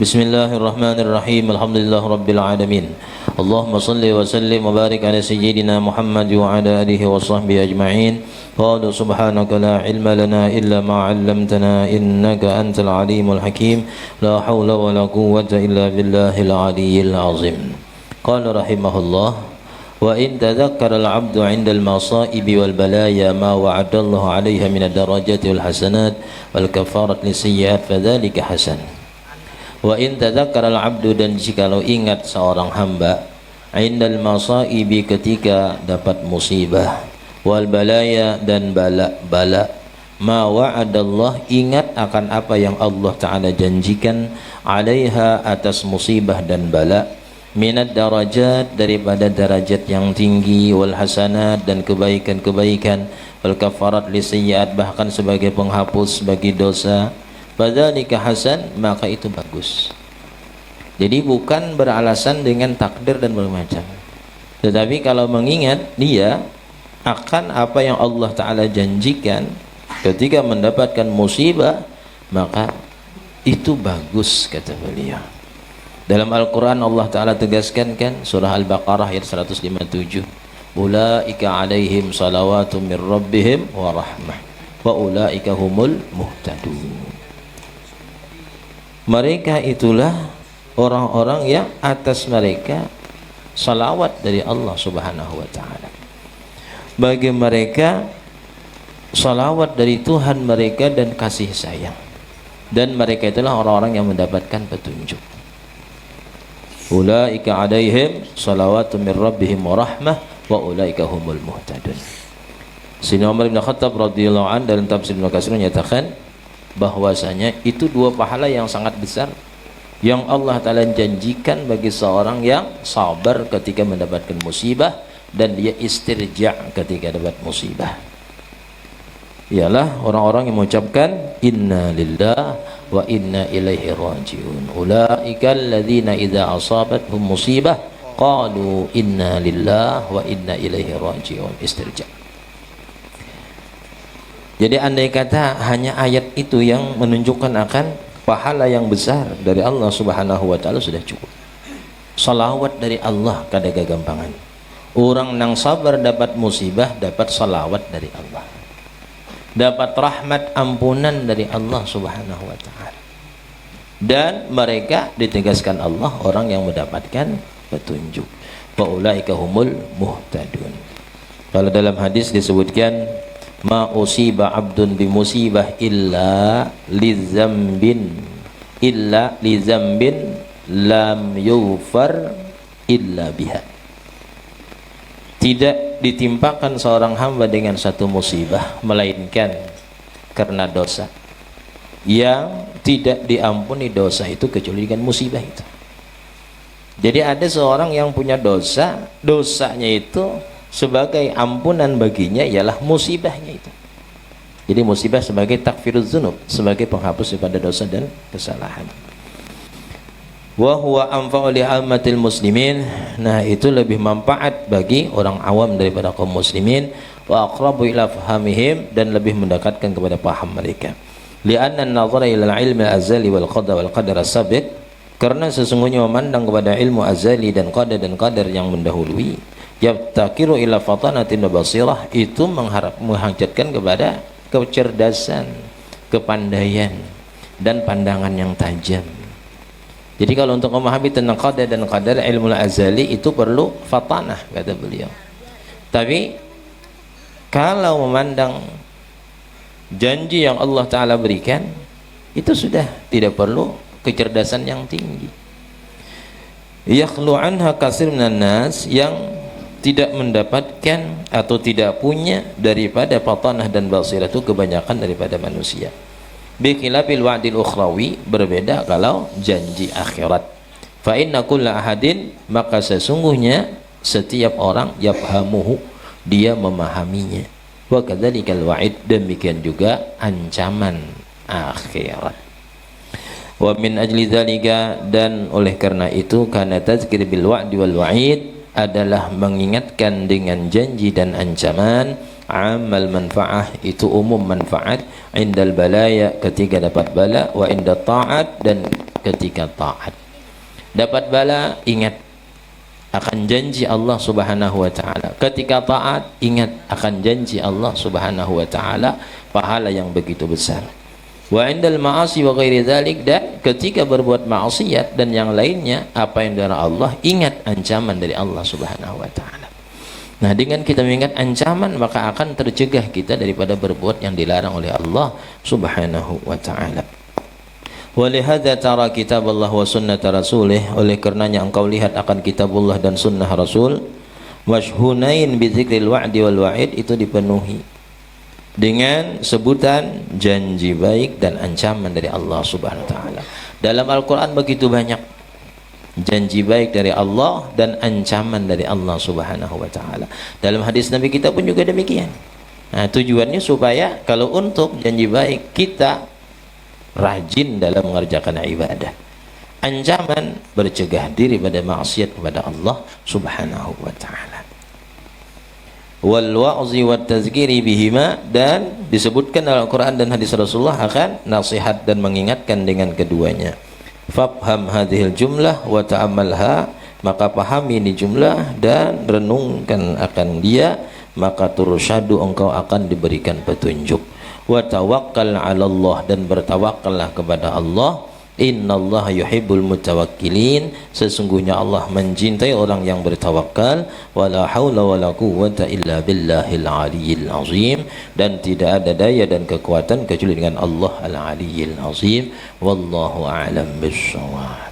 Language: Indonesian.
Bismillahirrahmanirrahim. Alhamdulillah rabbil alamin. Allahumma salli wa sallim wa barik ala sayyidina Muhammad wa ala alihi wa sahbihi ajma'in. Qalu subhanaka la ilma lana illa ma 'allamtana innaka antal alimul hakim. La haula wa la quwwata illa billahil aliyyil azim. Qala rahimahullah wa in tadhakkara al-'abdu 'inda al-masa'ib wal balaya ma wa'ada Allah 'alayha min ad-darajati wal hasanat wal kafarat lisayyi'at fadzalika hasan. Wa in tadzakkara al-'abdu, dan jikalau ingat seorang hamba indal masaibi, ketika dapat musibah, wal balaya, dan bala ma wa'adallah, ingat akan apa yang Allah Ta'ala janjikan, 'alaiha, atas musibah dan bala, minad darajat, daripada derajat yang tinggi, wal hasanat, dan kebaikan-kebaikan, wal kafarat lisayyi'at, bahkan sebagai penghapus bagi dosa, fadzalika hasan, maka itu bagus. Jadi bukan beralasan dengan takdir dan bermacam, tetapi kalau mengingat dia akan apa yang Allah Ta'ala janjikan ketika mendapatkan musibah, maka itu bagus, kata beliau. Dalam Al-Quran Allah Ta'ala tegaskan kan, surah Al-Baqarah ayat 157, ulaika alaihim salawatu min rabbihim wa rahmah wa ulaika humul muhtadun. Mereka itulah orang-orang yang atas mereka salawat dari Allah Subhanahu wa Ta'ala. Bagi mereka salawat dari Tuhan mereka dan kasih sayang, dan mereka itulah orang-orang yang mendapatkan petunjuk. Ulaika alaihim salawatu min rabbihim wa rahmah wa ulaika humul muhtadun. Sayyidina Umar bin Khattab radhiyallahu anhu dalam tafsir Ibnu Katsir menyatakan bahwasanya itu dua pahala yang sangat besar yang Allah Ta'ala janjikan bagi seorang yang sabar ketika mendapatkan musibah dan dia istirja' ketika dapat musibah. Ialah orang-orang yang mengucapkan inna lillah wa inna ilaihi raji'un. Ulaika alladzina idza asabathum musibah qalu inna lillah wa inna ilaihi raji'un. Istirja'. Jadi andai kata hanya ayat itu yang menunjukkan akan pahala yang besar dari Allah Subhanahu wa Ta'ala sudah cukup. Salawat dari Allah kada gagampangan. Orang nang sabar dapat musibah dapat salawat dari Allah, dapat rahmat ampunan dari Allah Subhanahu wa Ta'ala, dan mereka ditegaskan Allah orang yang mendapatkan petunjuk. Wa ulaika humul muhtadun. Kalau dalam hadis disebutkan ma usiba abdun bi musibah illa li zambin lam yufar illa biha. Tidak ditimpakan seorang hamba dengan satu musibah melainkan karena dosa yang tidak diampuni dosa itu kecuali dengan musibah itu. Jadi ada seorang yang punya dosa, dosanya itu sebagai ampunan baginya ialah musibahnya itu. Jadi musibah sebagai takfiruz dzunub, sebagai penghapus daripada dosa dan kesalahan. Wa huwa anfa'u li ammatil muslimin. Nah, itu lebih manfaat bagi orang awam daripada kaum muslimin, wa aqrabu ila fahamihim, dan lebih mendekatkan kepada paham mereka. Li'anna an-nazara ila al-ilmi al-azali wal qada wal qadar as-sabiq, karena sesungguhnya memandang kepada ilmu azali dan qadar yang mendahului, yaftakiru ila fatanatin basirah, itu menghajatkan kepada kecerdasan, kepandaian, dan pandangan yang tajam. Jadi kalau untuk memahami tentang qadar dan qadar ilmu azali itu perlu fatanah, kata beliau. Tapi kalau memandang janji yang Allah Ta'ala berikan, itu sudah tidak perlu kecerdasan yang tinggi. Yakhlu anha katsir minan nas, yang tidak mendapatkan atau tidak punya daripada fatanah dan basirah itu kebanyakan daripada manusia. Bikhilafil wa'dil ukhrawi, berbeda kalau janji akhirat. Fa inna kulla ahadin, maka sesungguhnya setiap orang, yafhamuhu, dia memahaminya. Wa kadzalikal wa'id, demikian juga ancaman akhirat. Wa min ajli dzalika, dan oleh karena itu, kana tazkir bil wa'di wal wa'id, adalah mengingatkan dengan janji dan ancaman, amal manfaah, itu umum manfaat, indal balaya, ketika dapat bala, wa inda ta'at, dan ketika taat. Dapat bala, ingat akan janji Allah Subhanahu wa taala. Ketika taat, ingat akan janji Allah Subhanahu wa taala, pahala yang begitu besar. Wa indal ma'asi wa ghairi dzalik, dan ketika berbuat maksiat dan yang lainnya apa yang dari Allah, ingat ancaman dari Allah Subhanahu wa taala. Nah, dengan kita mengingat ancaman, maka akan tercegah kita daripada berbuat yang dilarang oleh Allah Subhanahu wa taala. Walihada tara kitabullah wa sunnata rasulih, oleh karenanya engkau lihat akan kitabullah dan sunnah Rasul, washhunain bi dzikril wa'di wal wa'id, itu dipenuhi dengan sebutan janji baik dan ancaman dari Allah Subhanahu wa taala. Dalam Al-Qur'an begitu banyak janji baik dari Allah dan ancaman dari Allah Subhanahu wa taala. Dalam hadis Nabi kita pun juga demikian. Nah, tujuannya supaya kalau untuk janji baik kita rajin dalam mengerjakan ibadah. Ancaman bercegah diri pada maksiat kepada Allah Subhanahu wa taala. Wal wa'zi wat tazkiri bihima, dan disebutkan dalam Al-Qur'an dan hadis Rasulullah akan nasihat dan mengingatkan dengan keduanya. Fafham hadhil jumlah wa ta'ammalha, maka pahami ini jumlah dan renungkan akan dia, maka tursyadu, engkau akan diberikan petunjuk. Wa tawakkal 'ala Allah, dan bertawakkallah kepada Allah. Innallaha yuhibbul mutawakkilin, sesungguhnya Allah mencintai orang yang bertawakal. Wala haula wala quwwata illa billahil aliyyil azim, dan tidak ada daya dan kekuatan kecuali dengan Allah al aliyyil azim. Wallahu a'lam bissawab.